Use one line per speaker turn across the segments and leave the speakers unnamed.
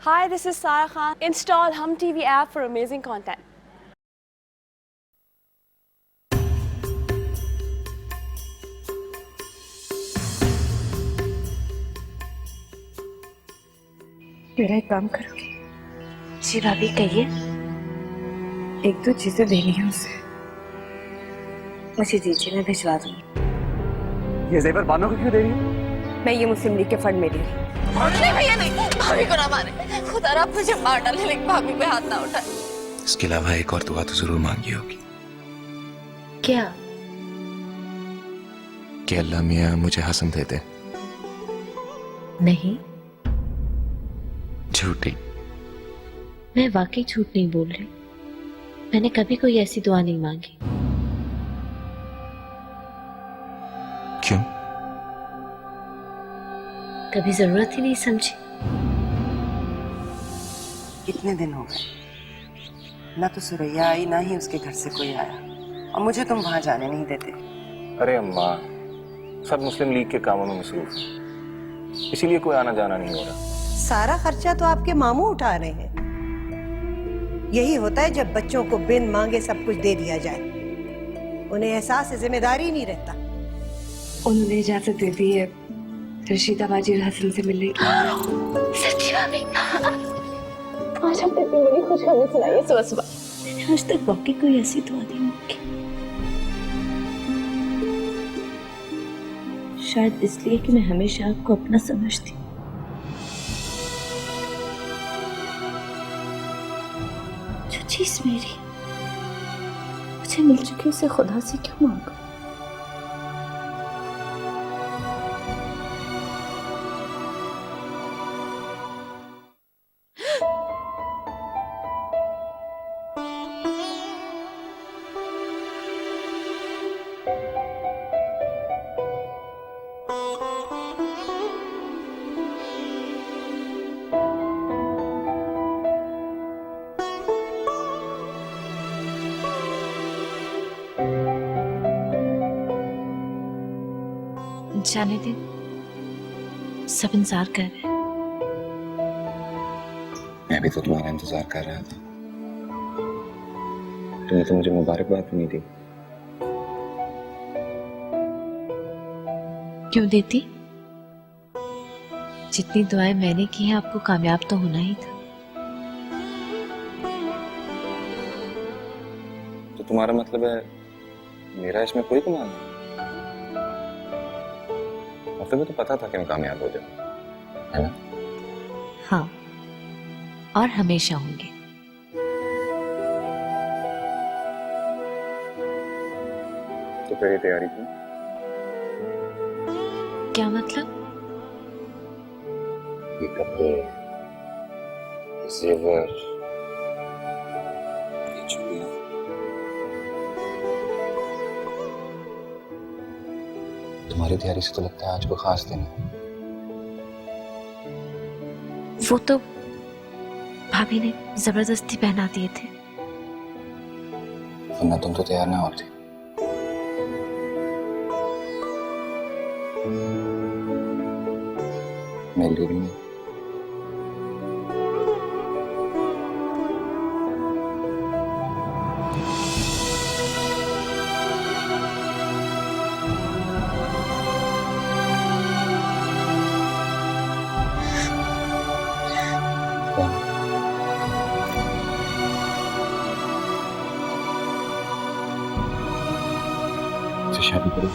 Hi, this is Sarah Khan. Install Hum TV app for amazing content.
मेरा एक काम करोगी?
जी भाभी कहिए।
एक दो चीजें देनी है उसे।
मुझे दीजिए, मैं भिजवा दूंगी।
ये जेवर बानो को क्यों दे रही है?
मैं ये मुस्लिम लीग के फंड में दी।
नहीं भैया नहीं, भाभी को ना मारे। खुदा आप मुझे मार डाले लेकिन भाभी पे हाथ ना उठाए।
इसके अलावा एक और दुआ तो जरूर मांगी होगी।
क्या?
कि अल्लाह मियां मुझे हसन दे दे।
नहीं,
झूठी।
मैं वाकई झूठ नहीं बोल रही। मैंने कभी कोई ऐसी दुआ नहीं मांगी।
क्यों?
कभी जरूरत ही नहीं समझी।
कितने दिन हो गए, ना तो सुरैया आई ना ही उसके घर से कोई आया, और मुझे तुम वहां जाने नहीं देते।
अरे अम्मा, सब मुस्लिम लीग के कामों में मसरूफ हैं, इसीलिए कोई आना जाना नहीं हो रहा।
सारा खर्चा तो आपके मामू उठा रहे हैं। यही होता है जब बच्चों को बिन मांगे सब कुछ दे दिया जाए, उन्हें एहसास जिम्मेदारी नहीं रहता।
उन्होंने इजाजत दे दी है रशीदा बाजी और हसन से मिलने की।
सच्ची भाभी?
आज हमने इतनी बड़ी खुशखबरी सुनाई है सुबह सुबह।
मैंने आज तक वाकई कोई ऐसी दुआ नहीं मांगी। शायद इसलिए कि मैं हमेशा आपको अपना समझती। जो चीज मेरी मुझे मिल चुकी उसे खुदा से क्यों मांगू? जाने दे, सब इंतजार कर रहे हैं।
मैं भी तो तुम्हारा इंतजार कर रहा था। तुमने तो मुझे मुबारकबाद नहीं दी।
क्यों देती? जितनी दुआएं मैंने की हैं आपको कामयाब तो होना ही था।
तो तुम्हारा मतलब है मेरा इसमें कोई कमाल नहीं? मतलब तो पता था कि मैं कामयाब हो जाऊं, है ना?
हाँ, और हमेशा होंगे।
तो फिर ये तैयारी क्यों?
क्या मतलब?
ये कपड़े, ये जेवर, ये चूड़ियां। तुम्हारी तैयारी से तो लगता है आज को खास दिन है।
वो तो भाभी ने जबरदस्ती पहना दिए थे।
वरना तुम तो तैयार ना होती। मेरे लिए भी नहीं। से शादी करो।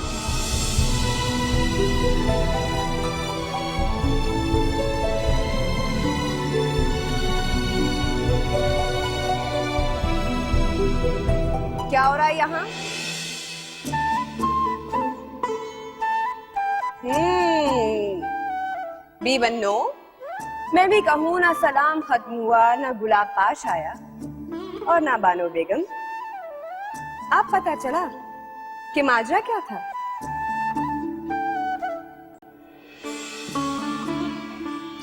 क्या हो रहा है यहाँ? बी बन्नो, मैं भी कहूँ ना सलाम खत्म हुआ, ना गुलाब पाश आया, और ना बानो बेगम। आप पता चला कि माजरा क्या था?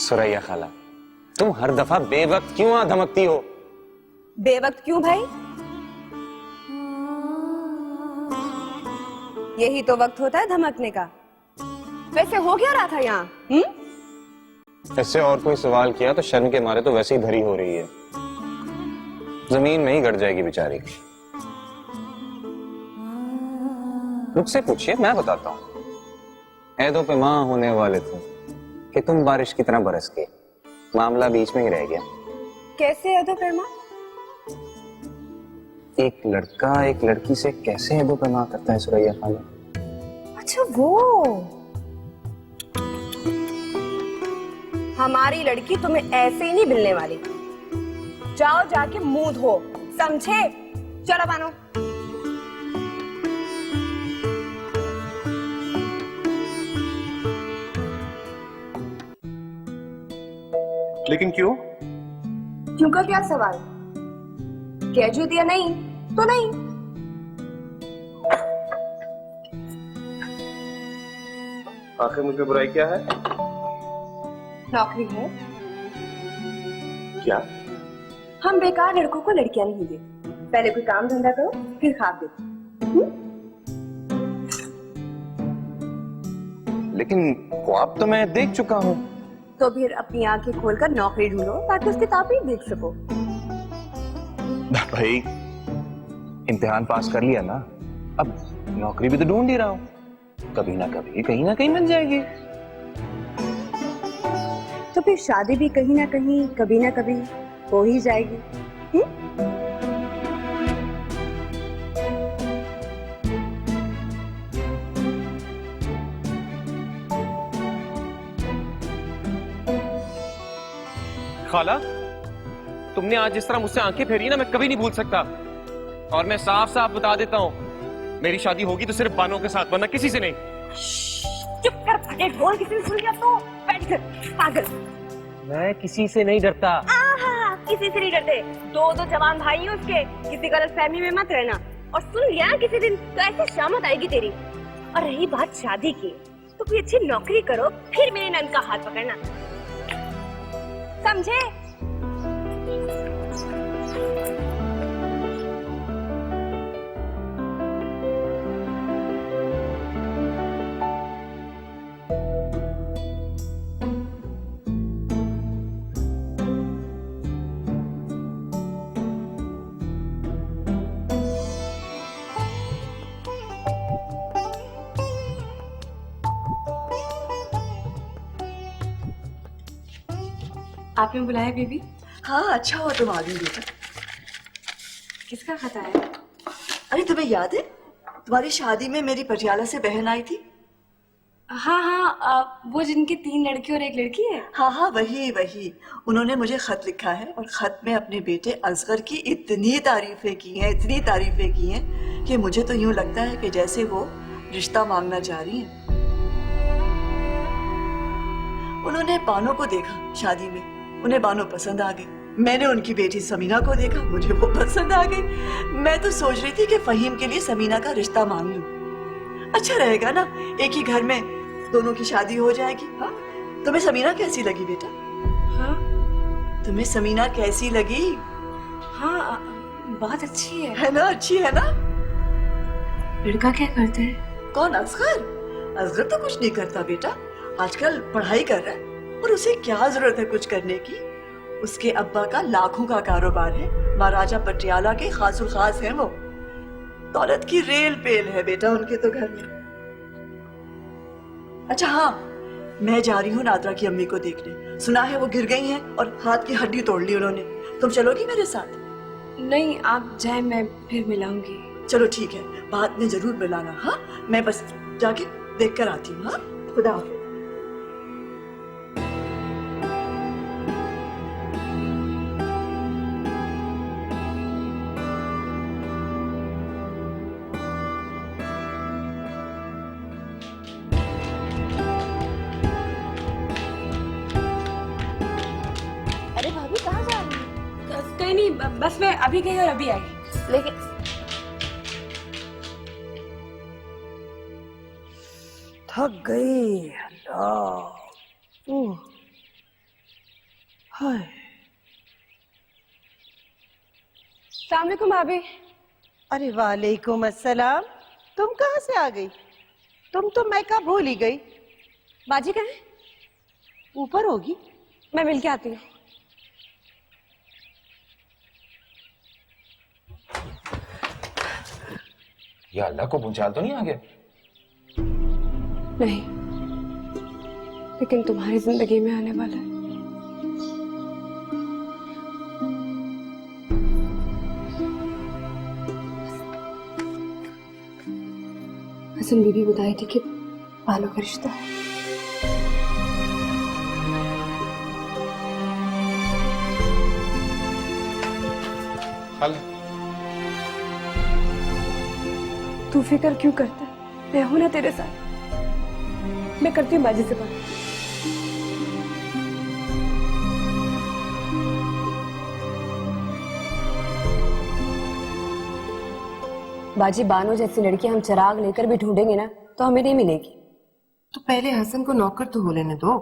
सुरैया खाला, तुम हर दफा बेवक्त क्यों धमकती हो?
बेवक्त क्यों भाई? यही तो वक्त होता है धमकने का। वैसे हो क्या रहा था यहाँ?
इससे और कोई सवाल किया तो शर्म के मारे तो वैसे ही धरी हो रही है, जमीन में ही गड़ जाएगी बेचारी की। मुझसे पूछिए, मैं बताता हूँ। ऐदों पे मां होने वाले थे कि तुम बारिश की तरह बरस के, मामला बीच में ही रह गया।
कैसे है तो प्रेमा?
एक लड़का एक लड़की से कैसे ऐदों पे मां करता है सुरैया खाला?
अच्छा वो हमारी लड़की तुम्हें ऐसे ही नहीं मिलने वाली। जाओ जाके मुंह धो, समझे? चलो बानो।
लेकिन क्यों?
क्यों का क्या सवाल? कह जो दिया नहीं तो नहीं।
आखिर मुझे बुराई क्या है?
नौकरी है।
क्या?
हम बेकार लड़कों को लड़कियां नहीं देते। पहले कोई काम धंधा करो फिर ख्वाब देखो।
लेकिन ख्वाब तो मैं देख चुका हूँ।
तो फिर अपनी आंखें खोलकर नौकरी ढूंढो ताकि उसकी ताबीर देख सको।
भाई इम्तिहान पास कर लिया ना, अब नौकरी भी तो ढूंढ ही रहा हूँ, कभी ना कभी कहीं ना कहीं मिल जाएगी।
तो फिर शादी भी कहीं ना कहीं कभी ना कभी हो ही जाएगी।
खाला, तुमने आज जिस तरह मुझसे आंखें फेरी ना, मैं कभी नहीं भूल सकता। और मैं साफ साफ बता देता हूँ, मेरी शादी होगी तो सिर्फ बानों के साथ, वरना किसी से नहीं।
चुप कर, फटे ढोल, किसी ने सुन लिया तो बैठ कर पागल।
मैं किसी से नहीं डरता।
आहा, किसी से नहीं डरते। दो जवान भाई हैं उसके, किसी गलतफहमी में मत रहना। और सुन लिया किसी दिन तो ऐसी शामत आएगी तेरी। और रही बात शादी की, तो कोई अच्छी नौकरी करो फिर मेरे नंद का हाथ पकड़ना, समझे? आपने बुलाया बेबी?
हाँ, अच्छा हुआ तुम आ गई बेटा।
किसका खता है?
अरे तुम्हें याद है तुम्हारी शादी में मेरी पटियाला से बहन आई थी?
हाँ हाँ, वो जिनके 3 लड़के और 1 लड़की है।
हाँ हाँ, वही वही। उन्होंने मुझे खत लिखा है और खत में अपने बेटे असगर की इतनी तारीफें की हैं, इतनी तारीफें की हैं कि मुझे तो यूं लगता है कि जैसे वो रिश्ता मांगना चाह रही हैं। उन्होंने बानो को देखा शादी में, उन्हें बानो पसंद आ गई। मैंने उनकी बेटी समीना को देखा, मुझे वो पसंद आ गई। मैं तो सोच रही थी कि फहीम के लिए समीना का रिश्ता मांग लूं। अच्छा रहेगा ना, एक ही घर में दोनों की शादी हो जाएगी। हाँ, तुम्हें समीना कैसी लगी बेटा?
हाँ,
तुम्हें समीना कैसी लगी?
हाँ, बहुत अच्छी
है ना? अच्छी है ना?
लड़का क्या करता है?
कौन? असगर? असगर तो कुछ नहीं करता बेटा, आजकल पढ़ाई कर रहा है। और उसे क्या जरूरत है कुछ करने की? उसके अब्बा का लाखों का कारोबार है, महाराजा पटियाला के खासुल खास हैं वो। दौलत की रेल पेल है बेटा उनके तो घर में। अच्छा हाँ, मैं जा रही हूँ नादरा की अम्मी को देखने। सुना है वो गिर गई हैं और हाथ की हड्डी तोड़ ली उन्होंने। तुम चलोगी मेरे साथ?
नहीं, आप जाए, मैं फिर मिलाऊंगी।
चलो ठीक है, बाद में जरूर मिलाना। हाँ, मैं बस जाके देख कर आती हूँ। हाँ, खुदा हाफिज।
अरे भाभी कहाँ जा रही है?
कहीं नहीं, बस मैं अभी गई और अभी आई।
लेकिन
थक गई। अल्लाह। ओह, हाय।
अस्सलाम वालेकुम भाभी।
अरे वालेकुम अस्सलाम। तुम कहाँ से आ गई? तुम तो मैं का भूल ही गई।
बाजी कहाँ है?
ऊपर होगी।
मैं मिल के आती हूँ।
या अल्लाह को भूचाल तो नहीं आ गया?
नहीं, लेकिन तुम्हारी जिंदगी में आने वाला है। हसन बीबी बताई थी कि बालों का रिश्ता है। तू फिक्र क्यों करता है? मैं हूं ना तेरे साथ। मैं करती हूँ बाजी से बात। बाजी, बानो जैसी लड़की हम चिराग लेकर भी ढूंढेंगे ना तो हमें नहीं मिलेगी।
तो पहले हसन को नौकर तो हो लेने दो।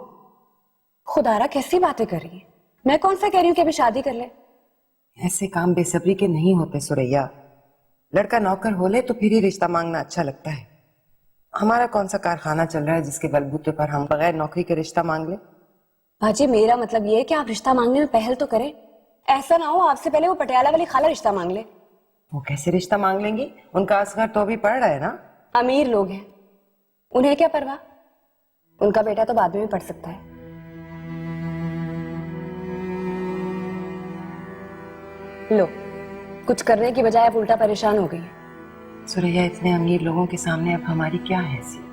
खुदारा कैसी बातें कर रही है? मैं कौन सा कह रही हूँ कि अभी शादी कर ले?
ऐसे काम बेसब्री के नहीं होते सुरैया। लड़का नौकर हो ले तो फिर ही रिश्ता मांगना अच्छा लगता है। हमारा कौन सा कारखाना चल रहा है जिसके बलबूते पर हम बगैर नौकरी के रिश्ता मांग ले?
बाजी, मेरा मतलब ये है कि आप रिश्ता मांगने में पहल तो करें। ऐसा ना हो आपसे पहले वो पटियाला वाली खाला रिश्ता मांग ले।
वो कैसे रिश्ता मांग लेंगी? उनका असगर तो अभी पढ़ रहा है ना।
अमीर लोग हैं, उन्हें क्या परवाह? उनका बेटा तो बाद में भी पढ़ सकता है। लो, कुछ करने की बजाय आप उल्टा परेशान हो गई।
सुरैया, इतने अमीर लोगों के सामने अब हमारी क्या हैसियत?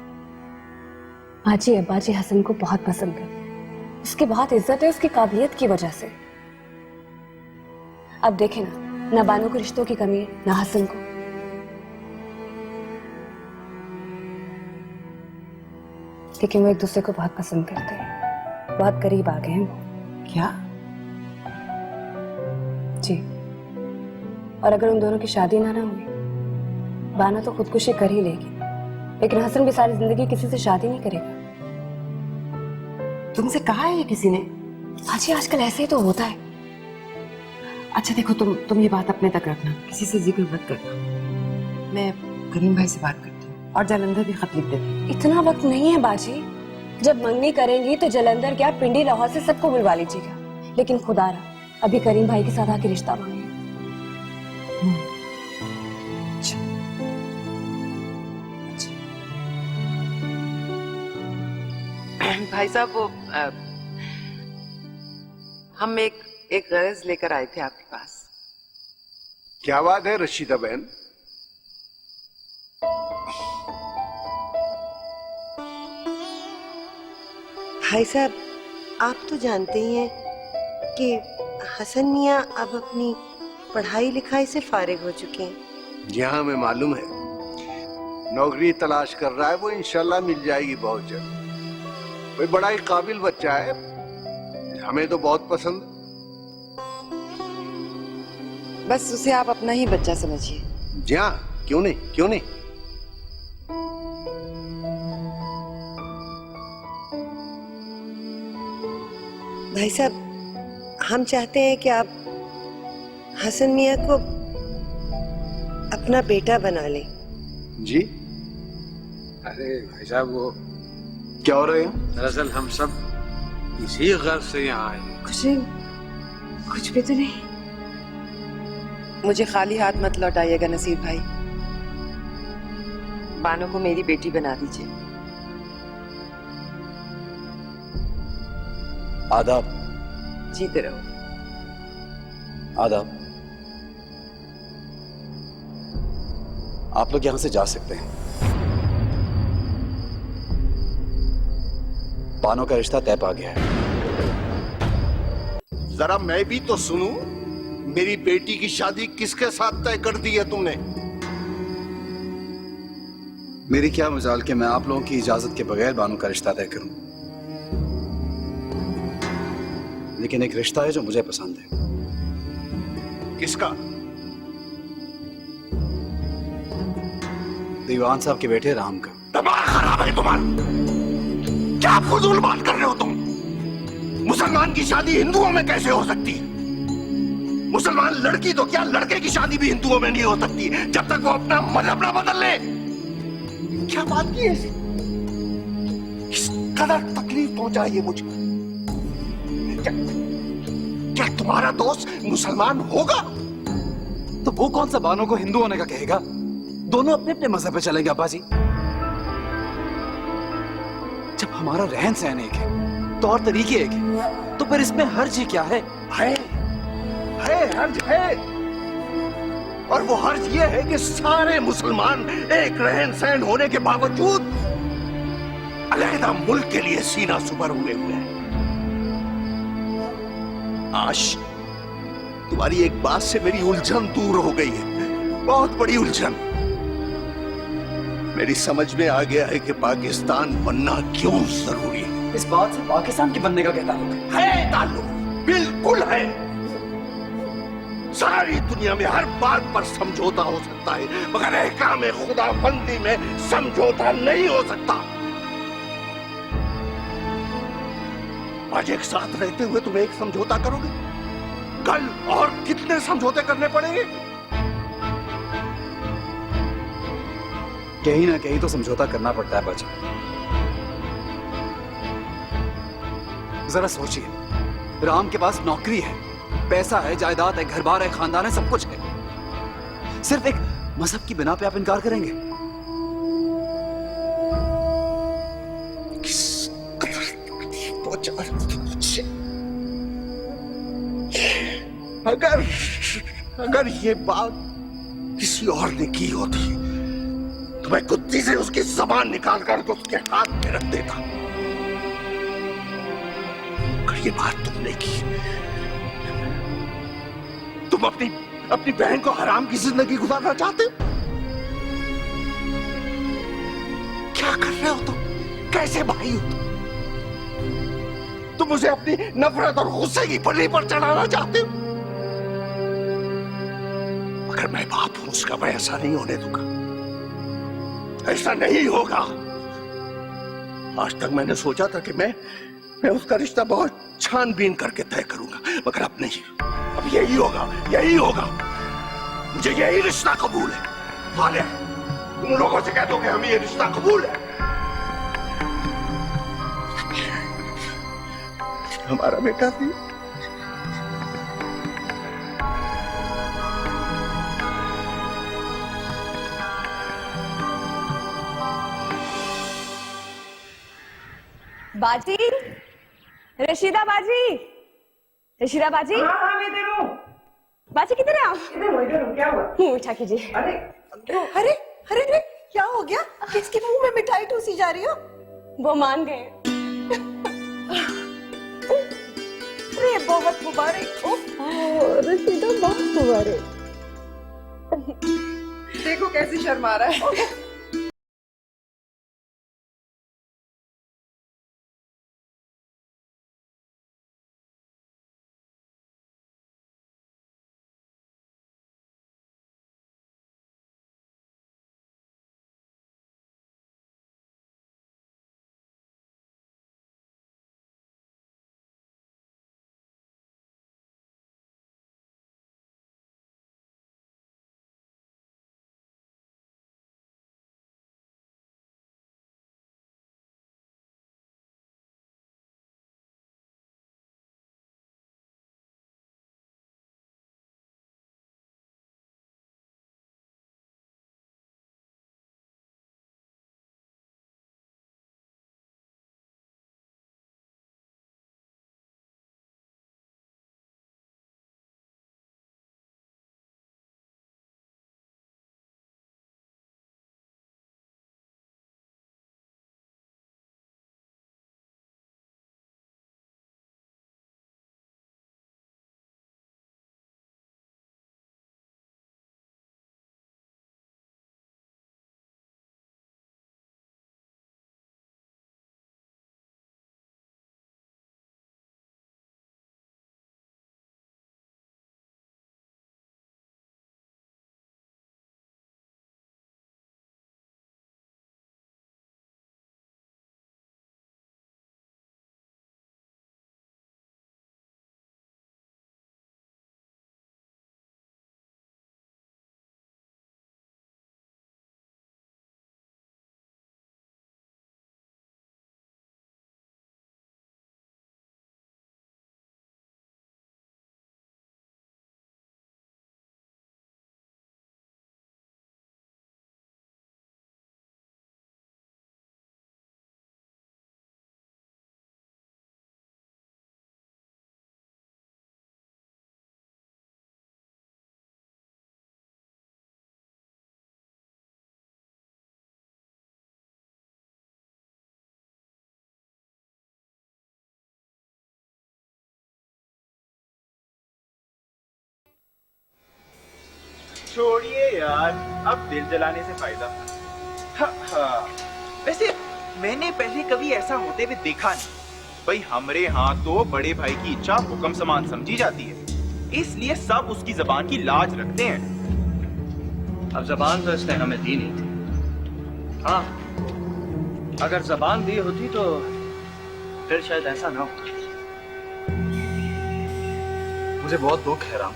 बाजी, अब्बाजी हसन को बहुत पसंद करते हैं। उसकी बहुत इज्जत है उसकी काबिलियत की वजह से। अब देखे ना बानो को रिश्तों की कमी है, ना हसन को। लेकिन वो एक दूसरे को बहुत पसंद करते हैं, बहुत करीब आ गए हैं वो।
क्या?
जी, और अगर उन दोनों की शादी ना हुई, बानो तो खुदकुशी कर ही लेगी, लेकिन हसन भी सारी जिंदगी किसी से शादी नहीं करेगा।
तुमसे कहा है ये किसी ने?
बाजी, आजकल ऐसे ही तो होता है।
अच्छा देखो, तुम ये बात अपने तक रखना, किसी से जिक्र मत करना। मैं करीम भाई से बात करती हूँ और जालंधर भी खत लिख देती हूँ।
इतना वक्त नहीं है बाजी। जब मंगनी करेंगी तो जालंधर क्या, पिंडी लाहौर से सबको बुलवा लीजिएगा। लेकिन खुदारा अभी करीम भाई के साथ आके रिश्ता मांगे।
भाई साहब, वो हम एक गरज लेकर आए थे आपके पास।
क्या बात है रशीदा बहन?
भाई साहब, आप तो जानते ही हैं कि हसन मियाँ अब अपनी पढ़ाई लिखाई से फारिग हो चुके हैं।
जी हाँ, हमें मालूम है। नौकरी तलाश कर रहा है वो, इंशाल्लाह मिल जाएगी बहुत जल्द। वो बड़ा ही काबिल बच्चा है, हमें तो बहुत पसंद।
बस उसे आप अपना ही बच्चा समझिए।
जी हाँ, क्यों नहीं, क्यों नहीं।
भाई साहब, हम चाहते हैं कि आप हसन मियाँ को अपना बेटा बना लें।
जी? अरे भाई साहब, वो क्या हो रहे हैं? दरअसल हम सब इसी गर्ज से यहाँ आए।
कुछ भी तो नहीं।
मुझे खाली हाथ मत लौटाइएगा नसीर भाई। बानो को मेरी बेटी बना दीजिए।
आदाब।
जीते रहो।
आदाब। आप लोग यहां से जा सकते हैं। बानो का रिश्ता तय पा गया है।
जरा मैं भी तो सुनूं। मेरी बेटी की शादी किसके साथ तय कर दी है तुमने?
मेरी क्या मजाल कि मैं आप लोगों की इजाजत के बगैर बानो का रिश्ता तय करूं, लेकिन एक रिश्ता है जो मुझे पसंद है।
किसका?
दीवान साहब के बेटे राम का।
दिमाग खराब है तुम्हारा? क्या फजूल बात कर रहे हो तुम? मुसलमान की शादी हिंदुओं में कैसे हो सकती है? मुसलमान लड़की तो क्या, लड़के की शादी भी हिंदुओं में नहीं हो सकती जब तक वो अपना मजहब ना बदल ले। क्या बात की है? इस कदर तकलीफ पहुंचाई है मुझे। क्या तुम्हारा दोस्त मुसलमान होगा?
तो वो कौन सा बानो को हिंदू होने का कहेगा? दोनों अपने अपने मजहब पे चलेंगे अब्बा जी। जब हमारा रहन सहन एक है, तौर तरीके एक है, तो फिर इसमें हर्ज ही क्या है?
हर्ज है। और वो हर्ज ये है कि सारे मुसलमान एक रहन सहन होने के बावजूद अलग-अलग मुल्क के लिए सीना सुपर हुए हैं। आज तुम्हारी एक बात से मेरी उलझन दूर हो गई है, बहुत बड़ी उलझन। मेरी समझ में आ गया है कि पाकिस्तान बनना क्यों जरूरी है।
इस बात से पाकिस्तान के बनने का क्या ताल्लुक
है? ताल्लुक बिल्कुल है। सारी दुनिया में हर बात पर समझौता हो सकता है, मगर अहकाम खुदाबंदी में समझौता नहीं हो सकता। आज एक साथ रहते हुए तुम एक समझौता करोगे, कल और कितने समझौते करने पड़ेंगे?
कहीं ना कहीं तो समझौता करना पड़ता है बच्चा। जरा सोचिए, राम के पास नौकरी है, पैसा है, जायदाद है, घर बार है, खानदान है, सब कुछ है। सिर्फ एक मजहब की बिना पे आप इनकार करेंगे?
अगर ये बात किसी और ने की होती तो मैं कुत्ती से उसकी जबान निकाल कर उसके हाथ में रख देता। अगर ये बात तुमने की, तुम अपनी बहन को हराम की जिंदगी गुजारना चाहते हो? क्या कर रहे हो तुम? कैसे भाई हो तुम मुझे अपनी नफरत और गुस्से की पल्ली पर चढ़ाना चाहते हो? अगर मैं बाप हूं उसका, मैं ऐसा नहीं होने दूंगा। ऐसा नहीं होगा। आज तक मैंने सोचा था कि मैं उसका रिश्ता बहुत छानबीन करके तय करूंगा, मगर अब नहीं। अब यही होगा, यही होगा। मुझे यही रिश्ता कबूल है। वाले उन लोगों से कह दो कि हमें ये रिश्ता कबूल है। हमारा बेटा भी
बाजी, रशीदा बाजी, रशीदा बाजी।
हाँ, मैं इधर हूँ।
बाजी किधर है आप?
इधर हूँ, क्या हुआ?
मुंह मीठा कीजिए।
अरे अरे अरे अरे, क्या हो गया? किसके मुंह में मिठाई ठूसी जा रही हो?
वो मान गए।
अरे बहुत मुबारक।
रशीदा बहुत मुबारक।
देखो कैसी शर्मा रहा है।
छोड़िए यार, अब दिल जलाने से फायदा। वैसे मैंने पहले कभी ऐसा होते हुए देखा नहीं। भाई हमारे यहाँ तो बड़े भाई की इच्छा हुक्म समान समझी जाती है, इसलिए सब उसकी जबान की लाज रखते हैं।
अब जबान तो इसने हमें दी नहीं थी। हाँ, अगर जबान दी होती तो फिर शायद ऐसा ना होता।
मुझे बहुत दुख है राम।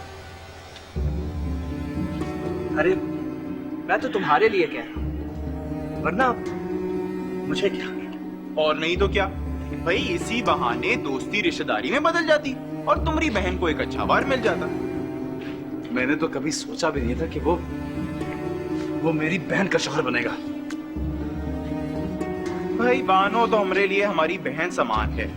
अरे मैं तो तुम्हारे लिए कह रहा हूं, वरना मुझे क्या।
और नहीं तो क्या भाई, इसी बहाने दोस्ती रिश्तेदारी में बदल जाती और तुम्हारी बहन को एक अच्छा वार मिल जाता।
मैंने तो कभी सोचा भी नहीं था कि वो मेरी बहन का शौहर बनेगा।
भाई बानो तो हमारे लिए हमारी बहन समान है,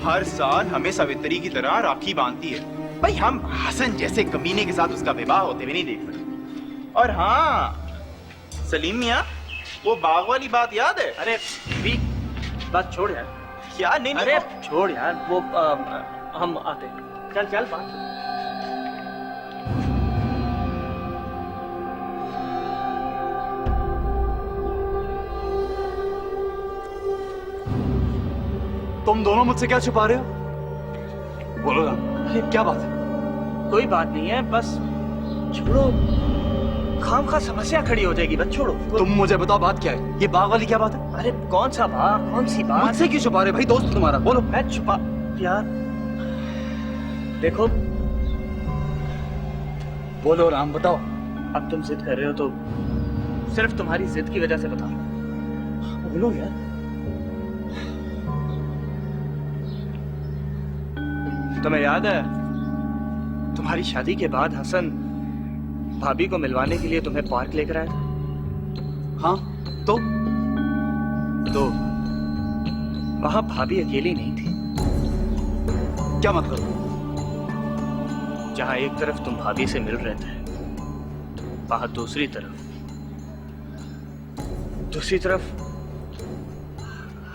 हर साल हमें सावित्री की तरह राखी बांधती है। भाई हम हसन जैसे कमीने के साथ उसका विवाह होते हुए नहीं देख सकते। और हाँ सलीम मियाँ, वो बाग वाली बात याद है?
अरे बात छोड़ यार।
क्या? नहीं
अरे छोड़ यार, वो हम आते। चल चल बात।
तुम दोनों मुझसे क्या छुपा रहे हो? बोलो ना, ये क्या बात है?
कोई बात नहीं है, बस छोड़ो, खामखा समस्या खड़ी हो जाएगी। बस छोड़ो।
तुम मुझे बताओ बात क्या है? ये बाग वाली क्या बात है?
अरे कौन सा बाग, कौन सी बात?
मुझसे क्यों छुपा रहे भाई? दोस्त तुम्हारा, बोलो।
मैं छुपा यार? देखो,
बोलो राम, बताओ।
अब तुम जिद कर रहे हो तो सिर्फ तुम्हारी जिद की वजह से बता रहा हूं। बोलो यार। तुम्हें याद है तुम्हारी शादी के बाद हसन भाभी को मिलवाने के लिए तुम्हें पार्क लेकर आया था?
हाँ, तो
वहां भाभी अकेली नहीं थी।
क्या मतलब?
जहां एक तरफ तुम भाभी से मिल रहे थे, वहां दूसरी तरफ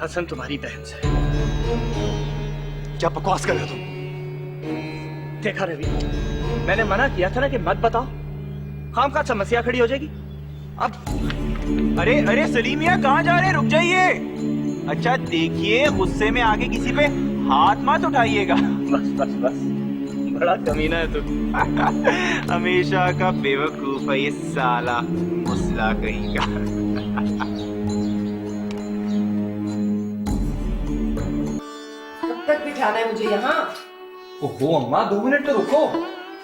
हसन तुम्हारी बहन से।
क्या बकवास कर रहे हो तुम?
देखा रवि, मैंने मना किया था ना कि मत बताओ, खामखा समस्या खड़ी हो जाएगी। अब
अरे सलीमिया, कहाँ जा रहे हैं? रुक जाइए। अच्छा देखिए, गुस्से में आगे किसी पे हाथ मत उठाइएगा।
बस बड़ा कमीना है तू।
हमेशा का बेवकूफ है ये साला मुसला कहीं का।
कब तक बिठाना है मुझे यहाँ?
ओहो अम्मा, 2 मिनट तो रुको,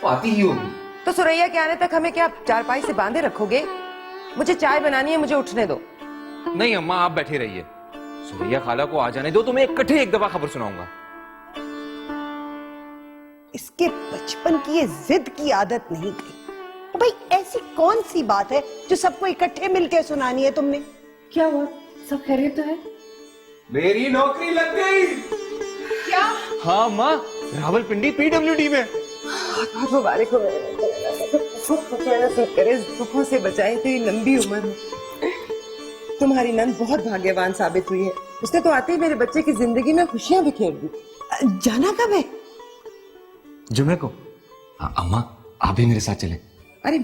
आती ही होगी।
तो सुरैया के आने तक हमें क्या चारपाई से बांधे रखोगे? मुझे चाय बनानी है, मुझे उठने दो।
नहीं अम्मा, आप बैठे रहिए, सुरैया खाला को आ जाने दो, तो मैं इकट्ठे एक दफा खबर सुनाऊंगा।
इसके बचपन की ये जिद की आदत नहीं गई। तो भाई ऐसी कौन सी बात है जो सबको इकट्ठे मिलकर सुनानी है तुमने? क्या हुआ? सब खैरियत तो है?
मेरी नौकरी लग गई।
क्या?
हाँ अम्मा, रावलपिंडी PWD में।
मुबारक हो, करे, दुखों से बचाए तेरी लंबी उम्र हो। तुम्हारी नंद बहुत भाग्यवान साबित हुई है, उसने तो आते ही मेरे बच्चे की जिंदगी में खुशियां बिखेर दी।
जाना कब है?
जुमे को। अम्मा आप भी मेरे साथ चले।
अरे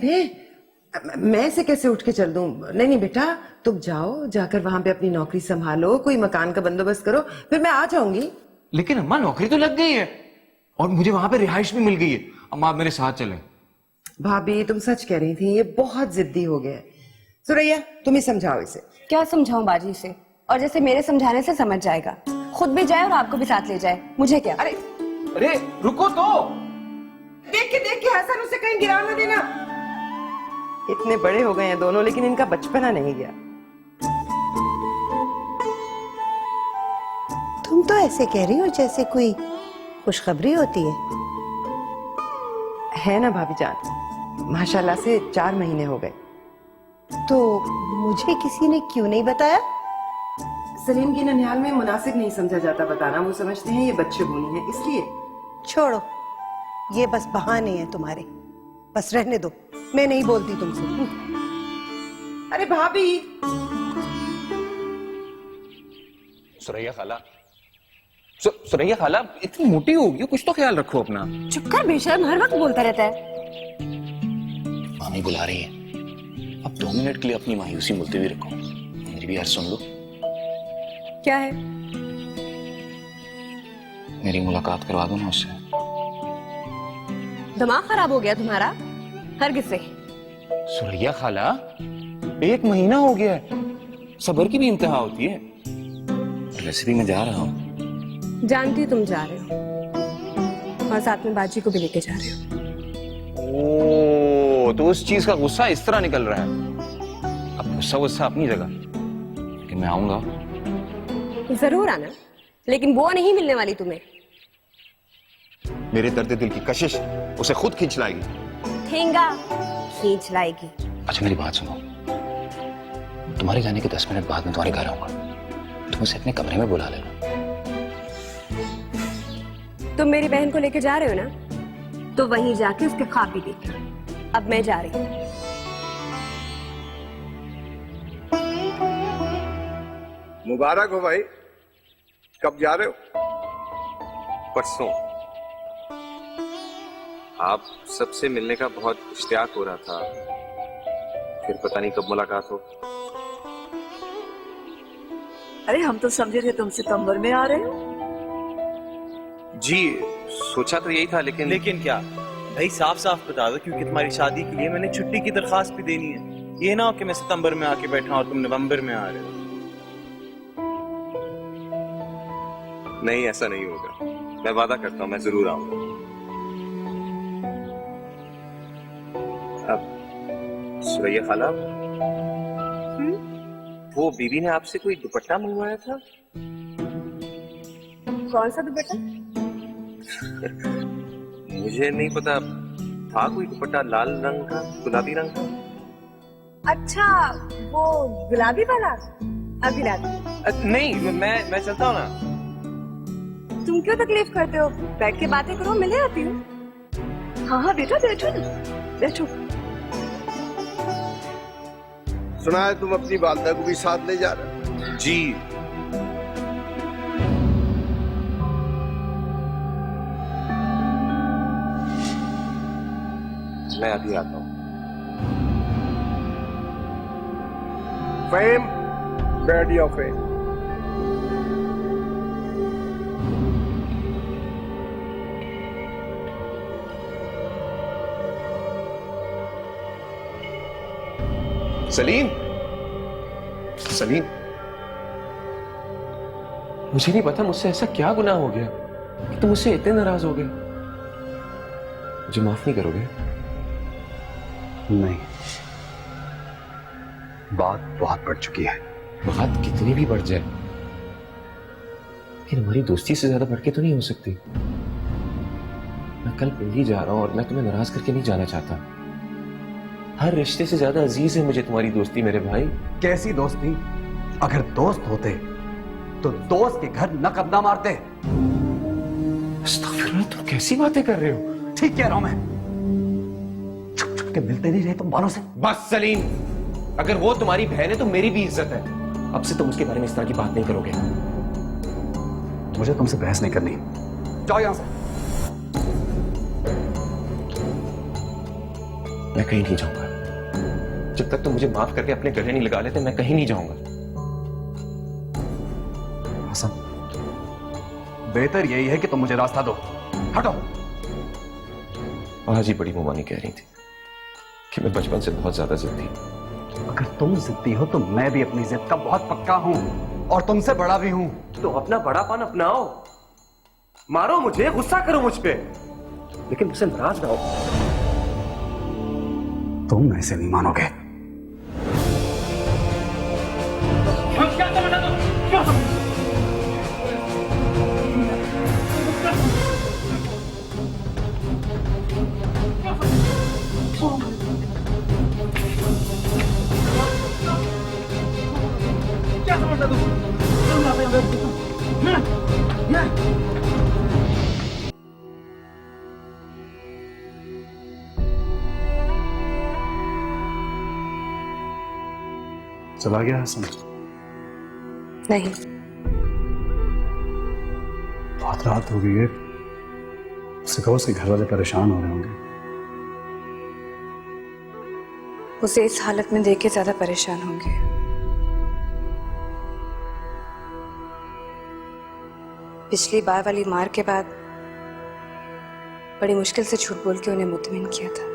मैं ऐसे कैसे उठ के चल दूं? नहीं बेटा, तुम जाओ, जाकर वहां पे अपनी नौकरी संभालो, कोई मकान का बंदोबस्त करो, फिर मैं आ जाऊंगी।
लेकिन अम्मा नौकरी तो लग गई है और मुझे वहां पे रिहाइश भी मिल गई है। अम्मा आप मेरे साथ चलें।
भाभी तुम सच कह रही थी, ये बहुत जिद्दी हो गया है। सुरैया तुम ही समझाओ इसे।
क्या समझाऊं बाजी से? और जैसे मेरे समझाने से समझ जाएगा, खुद भी जाए और आपको भी साथ ले जाए, मुझे क्या?
अरे रुको तो।
देख के हसन उसे कहीं गिरा ना देना। इतने बड़े हो गए हैं दोनों, लेकिन इनका बचपना नहीं गया।
तुम तो ऐसे कह रही हो जैसे कोई खुशखबरी होती
है ना भाभी जान, माशाल्लाह से 4 महीने हो गए।
तो मुझे किसी ने क्यों नहीं बताया?
सलीम की ननिहाल में मुनासिब नहीं समझा जाता बताना, वो समझते हैं ये बच्चे बोनी है, इसलिए।
छोड़ो, ये बस बहाने हैं तुम्हारे, बस रहने दो, मैं नहीं बोलती तुमसे।
अरे भाभी।
सुरैया खाला, सुरैया खाला इतनी मोटी हो गई, कुछ तो ख्याल रखो अपना।
चुप कर बेशर्म, हर वक्त बोलता रहता है।
मम्मी बुला रही है। अब 2 मिनट के लिए अपनी मायूसी मुलतवी रखो, मेरी भी हर सुन लो।
क्या है?
मेरी मुलाकात करवा दो ना उससे।
दिमाग खराब हो गया तुम्हारा? हरगिज़ से।
सुरैया खाला, 1 महीना हो गया है, सब्र की भी इंतहा होती है। वैसे भी मैं जा रहा हूँ।
जानती तुम जा रहे हो और साथ में बाजी को भी लेके जा रहे हो।
ओ, तो उस चीज का गुस्सा इस तरह निकल रहा है। अब गुस्सा अपनी जगह, लेकिन मैं आऊंगा।
जरूर आना, लेकिन वो नहीं मिलने वाली तुम्हें।
मेरे दर्द दिल की कशिश उसे खुद खींच लाएगी।
ठेंगा खींच लाएगी।
अच्छा मेरी बात सुनो, तुम्हारे जाने के 10 मिनट बाद मैं तुम्हारे घर आऊंगा, तुम उसे अपने कमरे में बुला लेना।
तुम मेरी बहन को लेके जा रहे हो ना, तो वहीं जाके उसके ख्वाब भी देखना। अब मैं जा रही हूँ।
मुबारक हो भाई। कब जा रहे हो?
परसों। आप सबसे मिलने का बहुत इश्तियाक हो रहा था, फिर पता नहीं कब मुलाकात हो।
अरे हम तो समझे थे तुम सितंबर में आ रहे हो।
जी सोचा तो यही था, लेकिन
क्या भाई, साफ साफ बता दो, क्योंकि तुम्हारी शादी के लिए मैंने छुट्टी की दरखास्त भी देनी है। ये ना हो कि मैं सितंबर में आके बैठा और तुम नवंबर में आ रहे हो।
नहीं, ऐसा नहीं होगा। मैं वादा करता हूँ, मैं जरूर आऊंगा। अब सुरैया खाला, वो बीबी ने आपसे कोई दुपट्टा मंगवाया था?
कौन सा दुपट्टा?
मुझे नहीं पता, था कोई दुपट्टा लाल रंग का, गुलाबी रंग का?
अच्छा, वो गुलाबी वाला। अभी ला दो।
नहीं, मैं चलता हूँ ना।
तुम क्यों तकलीफ करते हो? बैठ के बातें करो, मिले आती हूँ।
हाँ हाँ बेटा, बैठो ना, बैठो।
सुना है तुम अपनी वालदा को भी साथ ले जा रहे हो?
जी। मैं अभी आता हूँ।
Fame, bad of fame.
Salim, Salim, मुझे नहीं पता मुझसे ऐसा क्या गुनाह हो गया कि तुम मुझसे इतने नाराज हो गए। मुझे माफ नहीं करोगे?
नहीं, बात बहुत बढ़ चुकी है।
बात कितनी भी बढ़ जाए, लेकिन हमारी दोस्ती से ज्यादा बढ़ के तो नहीं हो सकती। मैं कल पिंडी जा रहा हूं और मैं तुम्हें नाराज करके नहीं जाना चाहता। हर रिश्ते से ज्यादा अजीज है मुझे तुम्हारी दोस्ती मेरे भाई।
कैसी दोस्ती? अगर दोस्त होते तो दोस्त के घर नकब ना मारते।
अस्तगफिरुल्लाह, तुम कैसी बातें कर रहे हो?
ठीक कह रहा हूं मैं। छुप छुप के मिलते नहीं रहे तुम बालों से।
बस सलीम, अगर वो तुम्हारी बहन है तो मेरी भी इज्जत है। अब से तुम उसके बारे में इस तरह की बात नहीं करोगे।
मुझे तुमसे बहस नहीं करनी, जाओ यहां से।
मैं कहीं नहीं जाऊंगा जब तक तुम मुझे माफ करके अपने गले नहीं लगा लेते। मैं कहीं नहीं जाऊंगा।
हसन, बेहतर यही है कि तुम मुझे रास्ता दो। हटो।
आज ही बड़ी मुमानी कह रही थी कि मैं बचपन से बहुत ज्यादा जिद्दी।
अगर तुम जिद्दी हो तो मैं भी अपनी जिद का बहुत पक्का हूं और तुमसे बड़ा भी हूं।
तो अपना बड़ापन अपनाओ, मारो मुझे, गुस्सा करो मुझ पे, लेकिन मुझसे नाराज ना हो।
तुम ऐसे नहीं मानोगे। चला गया हसन?
नहीं।
बहुत रात हो गई है, उससे कहो उसके घर वाले परेशान हो रहे होंगे।
उसे इस हालत में देख के ज्यादा परेशान होंगे। पिछली बार वाली मार के बाद बड़ी मुश्किल से झूठ बोल के उन्हें मुतमिन किया था।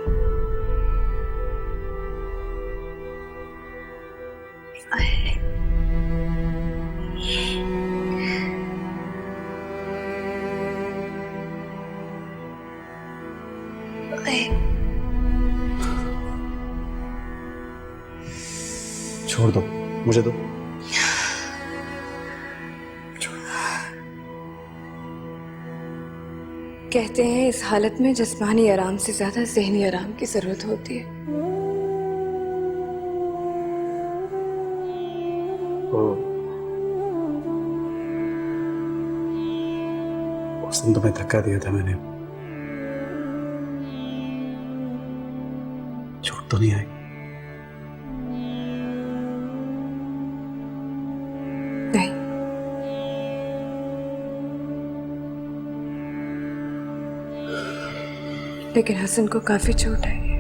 छोड़ दो, मुझे दो।
कहते हैं इस हालत में जिस्मानी आराम से ज्यादा ज़हनी आराम की जरूरत होती है।
उस दिन तुम्हें धक्का दिया था मैंने, चोट तो नहीं आई?
नहीं। लेकिन हसन को काफी चोट आई है।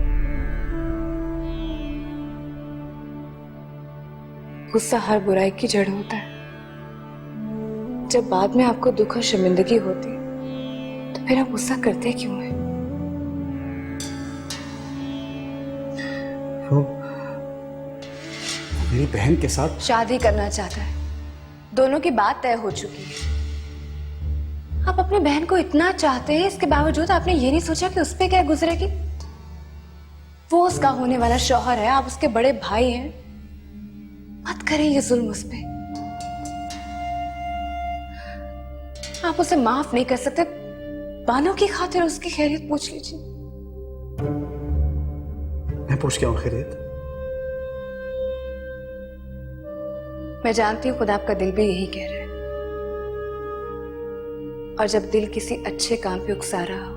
गुस्सा हर बुराई की जड़ होता है। जब बाद में आपको दुख और शर्मिंदगी होती तो फिर आप गुस्सा करते क्यों हैं?
वो मेरी बहन के साथ
शादी करना चाहता है। दोनों की बात तय हो चुकी है। आप अपनी बहन को इतना चाहते हैं, इसके बावजूद आपने ये नहीं सोचा कि उस पे क्या गुजरेगी? वो उसका होने वाला शौहर है, आप उसके बड़े भाई हैं। मत करें ये जुल्म उस पे। आप उसे माफ नहीं कर सकते। बानों की खातिर उसकी खैरियत पूछ लीजिए।
मैं पूछ के आऊं खैरियत?
मैं जानती हूं खुद आपका दिल भी यही कह रहा है। और जब दिल किसी अच्छे काम पे उकसा रहा हो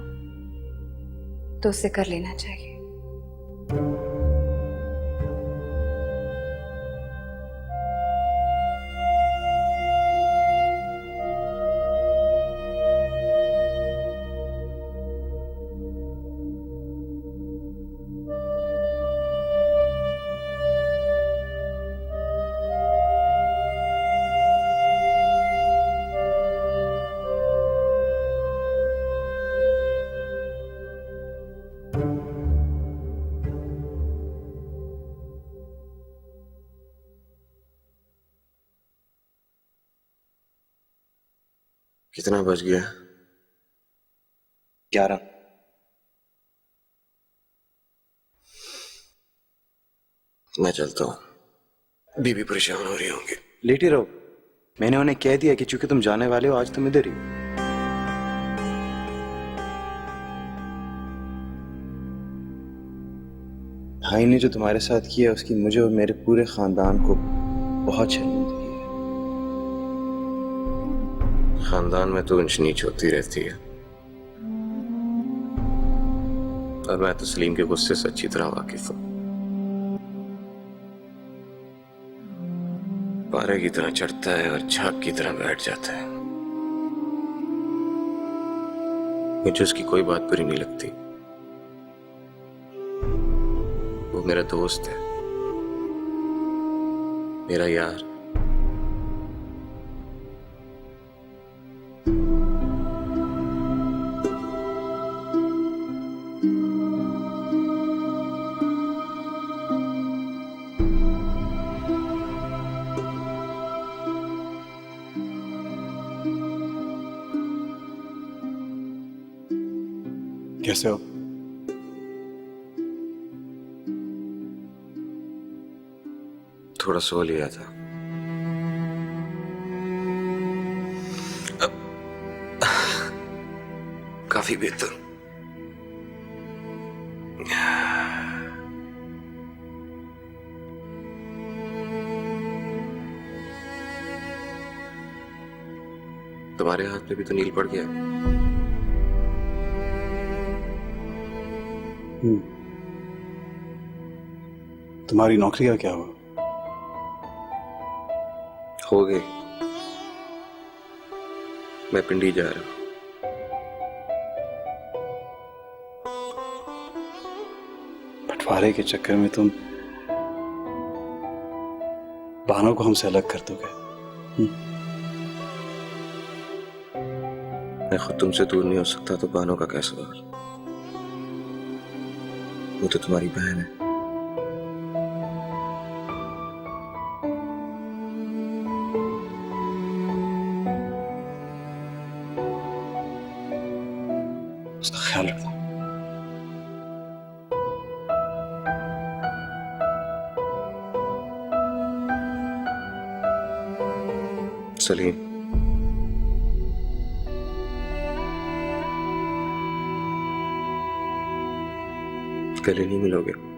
तो उसे कर लेना चाहिए।
कितना बच गया?
11।
मैं चलता हूं। बीबी परेशान हो रही होंगी।
लेटी रहो। मैंने उन्हें कह दिया कि चूंकि तुम जाने वाले हो, आज तुम इधर ही हो। भाई ने जो तुम्हारे साथ किया उसकी मुझे और मेरे पूरे खानदान को बहुत शर्मिंदगी है।
खानदान में तो ऊंच नीच होती रहती है, और मैं तो सलीम के गुस्से से अच्छी तरह वाकिफ हूं। पारे की तरह चढ़ता है और झाग की तरह बैठ जाता है। मुझे उसकी कोई बात बुरी नहीं लगती। वो मेरा दोस्त है, मेरा यार।
कैसे हो?
थोड़ा सो लिया था। काफी बेहतर। तुम्हारे हाथ पे भी तो नील पड़ गया।
तुम्हारी नौकरी का क्या हुआ?
हो गई। मैं पिंडी जा रहा हूं।
बंटवारे के चक्कर में तुम बानो को हमसे अलग कर दोगे।
मैं खुद तुमसे दूर नहीं हो सकता तो बानो का क्या सवाल? वो तो तुम्हारी बहन है।
उसका ख्याल रखना।
सलीम, गले नहीं मिलोगे?